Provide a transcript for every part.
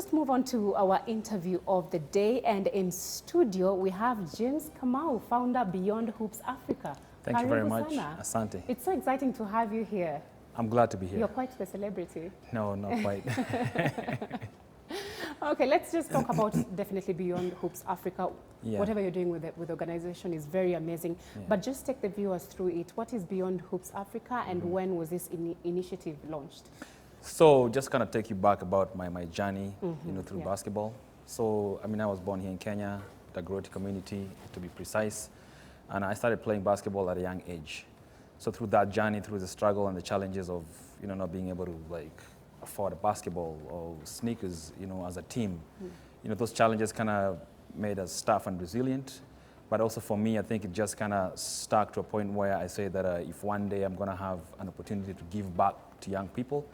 Let's move on to our interview of the day, and in studio we have James Kamau, founder Beyond Hoops Africa. Thank you very much, Asante. It's so exciting to have you here. I'm glad to be here. You're quite the celebrity. No, not quite. Okay, let's just talk about definitely Beyond Hoops Africa. Yeah. Whatever you're doing with the organization is very amazing. Yeah. But just take the viewers through it. What is Beyond Hoops Africa, and when was this initiative launched? So just kind of take you back about my journey, through basketball. So, I mean, I was born here in Kenya, the Groti community, to be precise. And I started playing basketball at a young age. So through that journey, through the struggle and the challenges of, not being able to afford a basketball or sneakers, as a team, those challenges kind of made us tough and resilient. But also for me, I think it just kind of stuck to a point where I say that if one day I'm going to have an opportunity to give back to young people,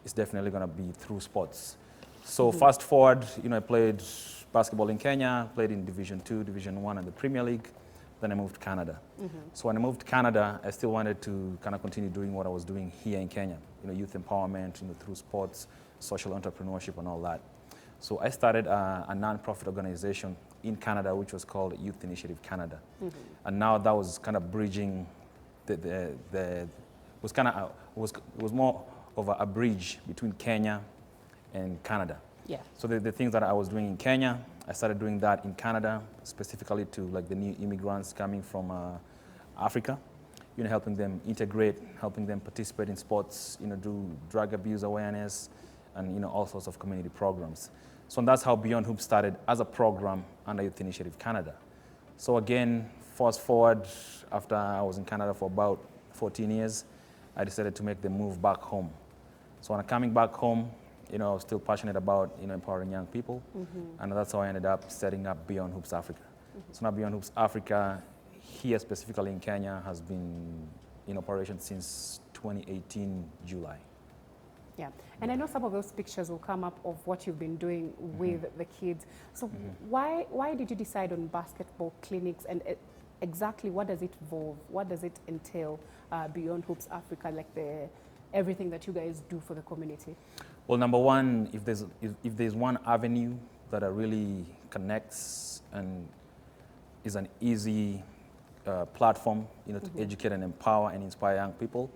it's definitely going to be through sports. So fast forward, I played basketball in Kenya, played in Division 2, Division 1 and the Premier League. Then I moved to Canada. So when I moved to Canada, I still wanted to kind of continue doing what I was doing here in Kenya, youth empowerment, through sports, social entrepreneurship and all that. So I started a non-profit organization in Canada, which was called Youth Initiative Canada. And now that was kind of bridging was more of a bridge between Kenya and Canada. Yeah. So the things that I was doing in Kenya, I started doing that in Canada, specifically to the new immigrants coming from Africa, helping them integrate, helping them participate in sports, do drug abuse awareness, and all sorts of community programs. So that's how Beyond Hoops started as a program under Youth Initiative Canada. So again, fast forward, after I was in Canada for about 14 years, I decided to make the move back home. So when I'm coming back home, I was still passionate about empowering young people, and that's how I ended up setting up Beyond Hoops Africa. So now Beyond Hoops Africa, here specifically in Kenya, has been in operation since 2018 July. Yeah, and I know some of those pictures will come up of what you've been doing with the kids. So why did you decide on basketball clinics, and exactly what does it involve? What does it entail, Beyond Hoops Africa, everything that you guys do for the community? Well, number one, if there's one avenue that really connects and is an easy platform, to educate and empower and inspire young people,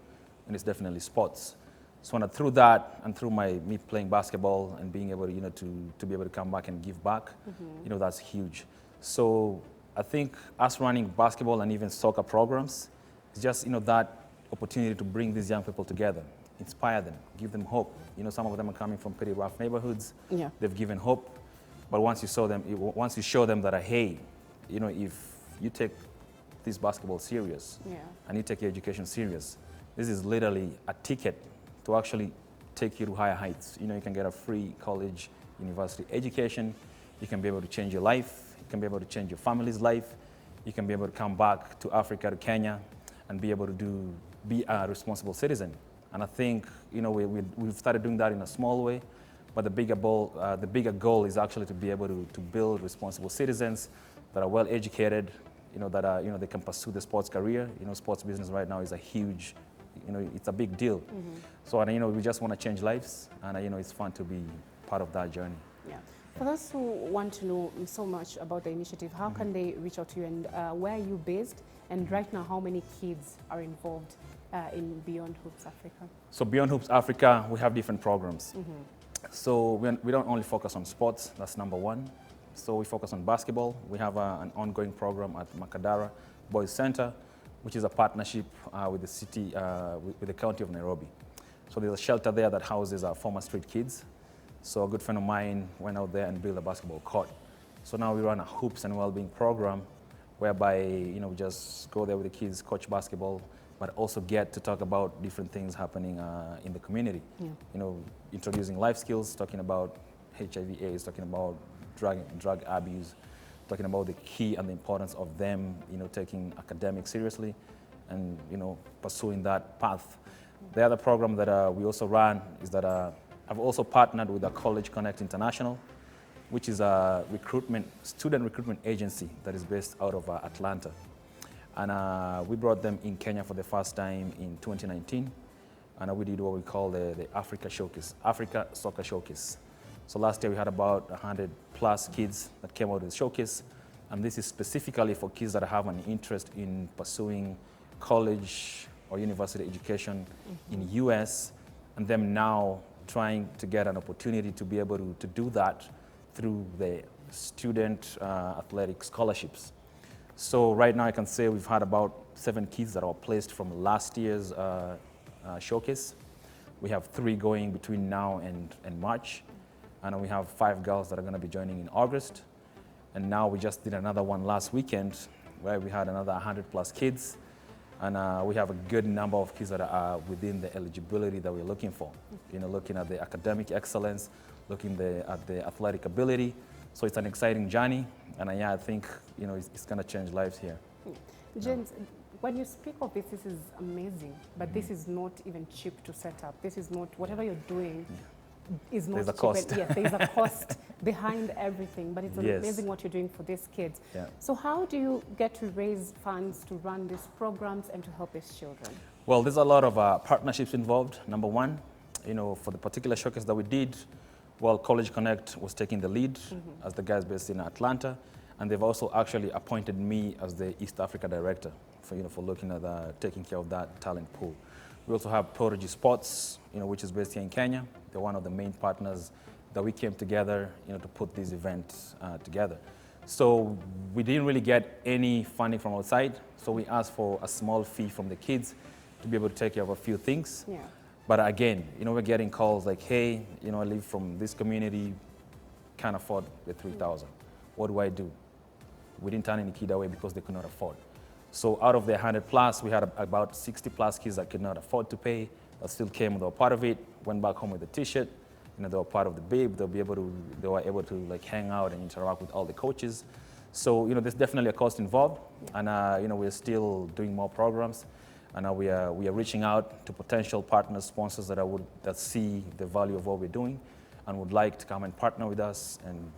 and it's definitely sports. So through that and through me playing basketball and being able to be able to come back and give back, that's huge. So I think us running basketball and even soccer programs is just that opportunity to bring these young people together, inspire them, give them hope. Some of them are coming from pretty rough neighborhoods. Yeah. They've given hope, but once you show them that, hey, if you take this basketball serious, and you take your education serious, this is literally a ticket to actually take you to higher heights. You can get a free college, university education. You can be able to change your life. You can be able to change your family's life. You can be able to come back to Africa, to Kenya, and be able to be a responsible citizen. And I think we've started doing that in a small way, but the bigger goal is actually to be able to build responsible citizens that are well educated, that they can pursue the sports career. Sports business right now is a huge, it's a big deal. So we just want to change lives, and it's fun to be part of that journey. Yeah. For those who want to know so much about the initiative, how can they reach out to you, and where are you based? And right now, how many kids are involved in Beyond Hoops Africa? So Beyond Hoops Africa, we have different programs. So we don't only focus on sports, that's number one. So we focus on basketball. We have an ongoing program at Makadara Boys Center, which is a partnership with the city, with the county of Nairobi. So there's a shelter there that houses our former street kids. So a good friend of mine went out there and built a basketball court. So now we run a hoops and well-being program, whereby we just go there with the kids, coach basketball, but also get to talk about different things happening in the community. Yeah. Introducing life skills, talking about HIV/AIDS, talking about drug abuse, talking about the key and the importance of them, taking academics seriously, and pursuing that path. The other program that we also run is that I've also partnered with a College Connect International, which is a student recruitment agency that is based out of Atlanta. And we brought them in Kenya for the first time in 2019. And we did what we call the Africa Showcase, Africa Soccer Showcase. So last year we had about 100 plus kids that came out with the showcase. And this is specifically for kids that have an interest in pursuing college or university education in US, and them now trying to get an opportunity to be able to do that through the student athletic scholarships. So right now I can say we've had about 7 kids that are placed from last year's showcase. We have 3 going between now and March, and we have 5 girls that are going to be joining in August. And now we just did another one last weekend where we had another 100 plus kids. And we have a good number of kids that are within the eligibility that we're looking for. You know, looking at the academic excellence, looking at the athletic ability. So it's an exciting journey, and yeah, I think it's going to change lives here. James, when you speak of this, this is amazing, but this is not even cheap to set up. This is not, whatever you're doing is not There's a cheap. cost. Yes, there's a cost behind everything, but it's amazing what you're doing for these kids. Yeah. So how do you get to raise funds to run these programs and to help these children? Well, there's a lot of partnerships involved. Number one, for the particular showcase that we did, well, College Connect was taking the lead as the guys based in Atlanta, and they've also actually appointed me as the East Africa director for looking at taking care of that talent pool. We also have Prodigy Sports, which is based here in Kenya. They're one of the main partners that we came together, to put this event together. So we didn't really get any funding from outside, so we asked for a small fee from the kids to be able to take care of a few things. Yeah. But again, we're getting calls like, hey, I live from this community, can't afford the 3,000. What do I do? We didn't turn any kid away because they could not afford. So out of the 100 plus, we had about 60 plus kids that could not afford to pay, that still came, they were part of it, went back home with a t-shirt, they were part of the bib, they were able to like hang out and interact with all the coaches. So, there's definitely a cost involved, and we're still doing more programs, and we are reaching out to potential partners, sponsors that see the value of what we're doing and would like to come and partner with us and,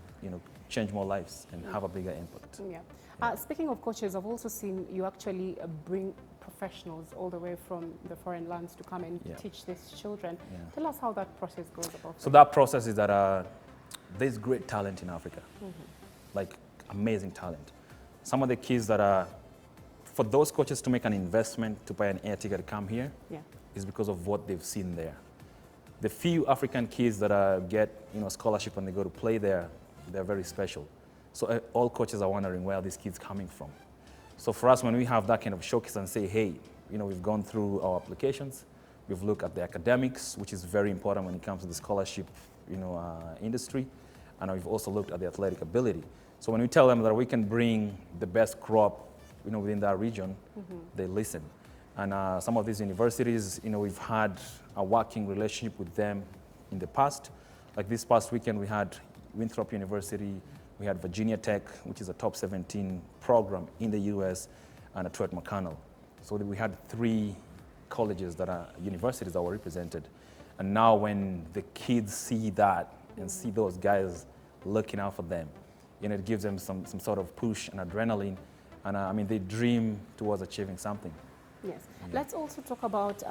change more lives and have a bigger impact. Yeah. Speaking of coaches, I've also seen you actually bring professionals all the way from the foreign lands to come and teach these children. Yeah. Tell us how that process goes about. So that process is that there's great talent in Africa, like amazing talent. Some of the kids that are, for those coaches to make an investment to buy an air ticket to come here is because of what they've seen there. The few African kids that get a scholarship and they go to play there, they're very special. So all coaches are wondering where are these kids coming from. So for us, when we have that kind of showcase and say, hey, we've gone through our applications, we've looked at the academics, which is very important when it comes to the scholarship, industry, and we've also looked at the athletic ability. So when we tell them that we can bring the best crop, within that region, they listen. And some of these universities, we've had a working relationship with them in the past. Like this past weekend, we had Winthrop University, we had Virginia Tech, which is a top 17 program in the US, and a Truett McConnell. So we had 3 colleges universities that were represented. And now when the kids see that and see those guys looking out for them, it gives them some sort of push and adrenaline. And they dream towards achieving something. Yes. Let's also talk about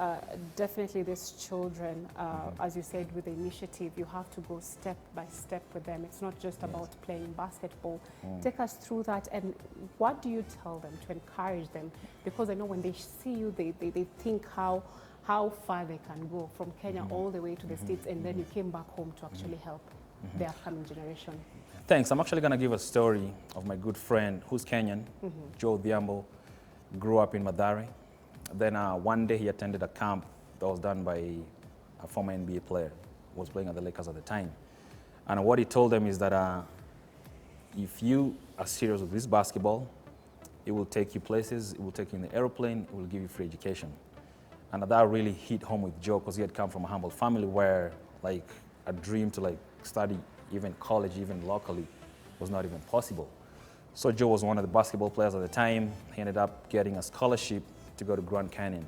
definitely these children. As you said, with the initiative, you have to go step by step with them. It's not just about playing basketball. Take us through that, and what do you tell them to encourage them? Because I know when they see you, they think how far they can go from Kenya all the way to the States, and then you came back home to actually help the upcoming generation. Thanks. I'm actually going to give a story of my good friend who's Kenyan, Joe Diambo, grew up in Mathare. Then one day he attended a camp that was done by a former NBA player who was playing at the Lakers at the time. And what he told them is that if you are serious with this basketball, it will take you places, it will take you in the airplane, it will give you free education. And that really hit home with Joe because he had come from a humble family where like a dream to like study even college, even locally, was not even possible. So Joe was one of the basketball players at the time. He ended up getting a scholarship to go to Grand Canyon.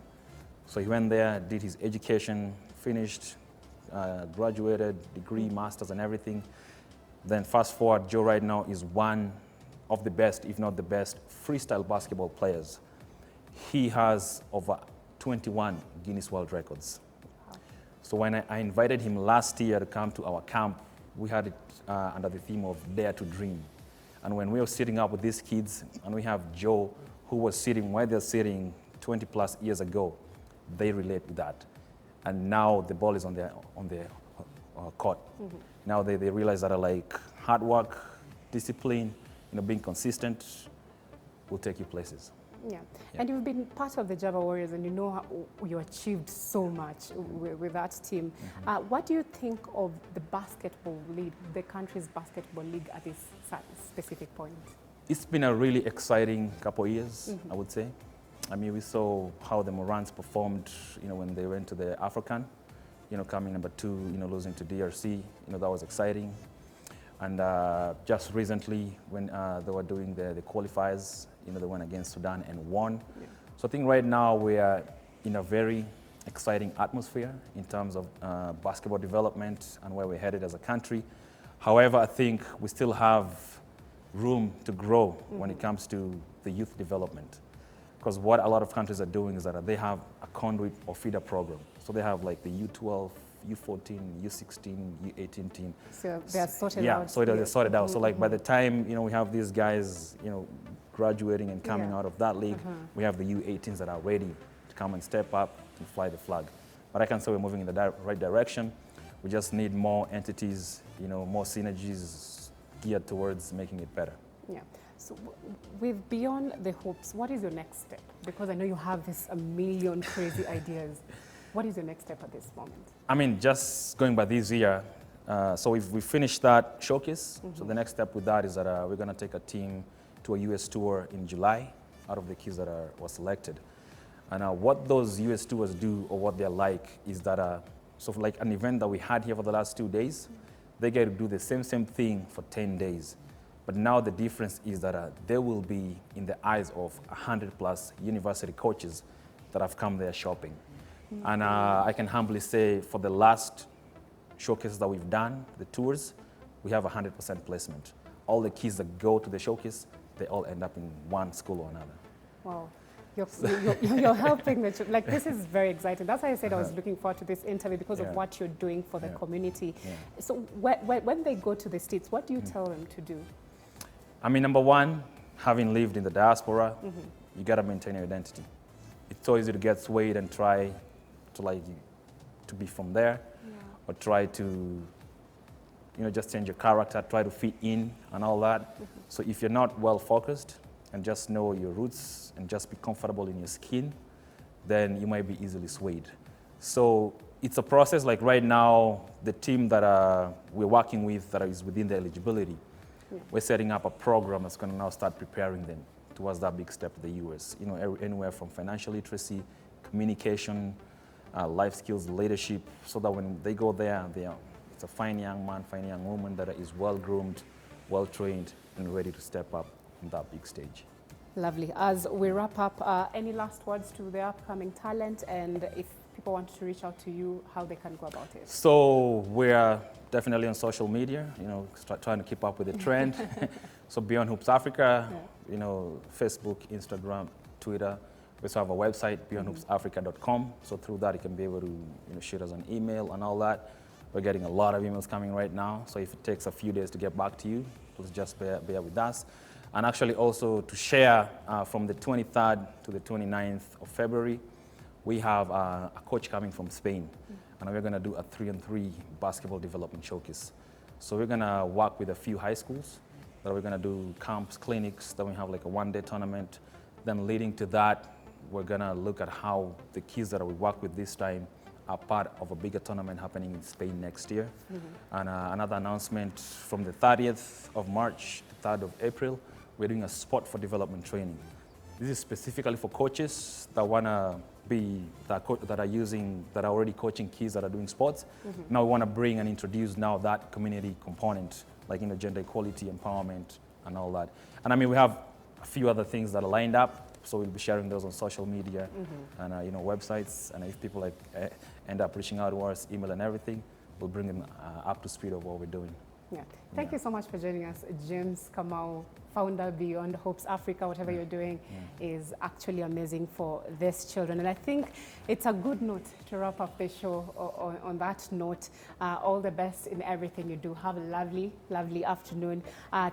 So he went there, did his education, finished, graduated, degree, masters and everything. Then fast forward, Joe right now is one of the best, if not the best, freestyle basketball players. He has over 21 Guinness World Records. Wow. So when I invited him last year to come to our camp we had it under the theme of Dare to Dream. And when we were sitting up with these kids, and we have Joe, who was sitting where they're sitting 20 plus years ago, they relate with that. And now the ball is on their court. Mm-hmm. Now they realize that like hard work, discipline, being consistent will take you places. Yeah. And you've been part of the Java Warriors, and you know how you achieved so much with that team. Mm-hmm. What do you think of the basketball league, the country's basketball league at this specific point? It's been a really exciting couple of years, mm-hmm. I would say. I mean, we saw how the Morans performed, when they went to the African, coming number 2, losing to DRC, that was exciting. And just recently, when they were doing the qualifiers, they went against Sudan and won. Yeah. So I think right now we are in a very exciting atmosphere in terms of basketball development and where we're headed as a country. However, I think we still have room to grow mm-hmm. when it comes to the youth development. Because what a lot of countries are doing is that they have a conduit or feeder program. So they have like the U12, U14, U16, U18 team. So they're sorted out. Yeah, so they're sorted out. So like by the time, we have these guys, graduating and coming out of that league, we have the U18s that are ready to come and step up and fly the flag. But I can say we're moving in the right direction. We just need more entities, more synergies geared towards making it better. Yeah. So with Beyond the Hoops, what is your next step? Because I know you have this a million crazy ideas. What is your next step at this moment? I mean, just going by this year, so we finished that showcase. Mm-hmm. So the next step with that is that we're going to take a team to a US tour in July out of the kids that were selected. And what those US tours do, or what they're like, is that, so for like an event that we had here for the last 2 days, they get to do the same thing for 10 days. But now the difference is that they will be in the eyes of 100 plus university coaches that have come there shopping. Mm-hmm. And I can humbly say for the last showcases that we've done, the tours, we have 100% placement. All the kids that go to the showcase, they all end up in one school or another. Wow. You're helping the like this is very exciting. That's why I said I was looking forward to this interview because of what you're doing for the community. Yeah. So when they go to the States, what do you tell them to do? I mean, number one, having lived in the diaspora, you gotta maintain your identity. It's so easy to get swayed and try to be from there, or try to, just change your character, try to fit in and all that. So if you're not well focused and just know your roots and just be comfortable in your skin, then you might be easily swayed. So it's a process. Like right now, the team that we're working with that is within the eligibility, we're setting up a program that's going to now start preparing them towards that big step to the US. Anywhere from financial literacy, communication, life skills, leadership, so that when they go there, it's a fine young man, fine young woman that is well-groomed, well-trained, and ready to step up on that big stage. Lovely. As we wrap up, any last words to the upcoming talent, and if people want to reach out to you, how they can go about it? So we're definitely on social media, trying to keep up with the trend. So Beyond Hoops Africa, Facebook, Instagram, Twitter. We also have a website, beyondhoopsafrica.com. So through that, you can be able to shoot us an email and all that. We're getting a lot of emails coming right now. So if it takes a few days to get back to you, please just bear with us. And actually also to share from the 23rd to the 29th of February, we have a coach coming from Spain. And we're going to do a 3-on-3 basketball development showcase. So we're going to work with a few high schools. That we're going to do camps, clinics, then we have like a one-day tournament. Then leading to that, we're going to look at how the kids that we work with this time are part of a bigger tournament happening in Spain next year. And another announcement from the 30th of March to 3rd of April, we're doing a sport for development training. This is specifically for coaches that want to be, that are already coaching kids that are doing sports. Now we want to bring and introduce now that community component, like gender equality, empowerment, and all that. And I mean, we have a few other things that are lined up. So we'll be sharing those on social media and websites. And if people end up reaching out to us, email and everything, we'll bring them up to speed of what we're doing. Yeah. Thank you so much for joining us, James Kamau, founder Beyond Hopes Africa. Whatever you're doing is actually amazing for these children. And I think it's a good note to wrap up the show on that note. All the best in everything you do. Have a lovely, lovely afternoon.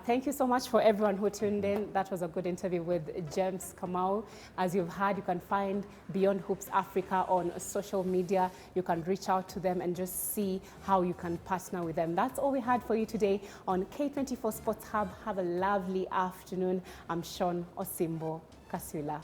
Thank you so much for everyone who tuned in. That was a good interview with James Kamau. As you've heard, you can find Beyond Hopes Africa on social media. You can reach out to them and just see how you can partner with them. That's all we had for you today on K24 Sports Hub. Have a lovely afternoon. I'm Sean Osimbo Kasula.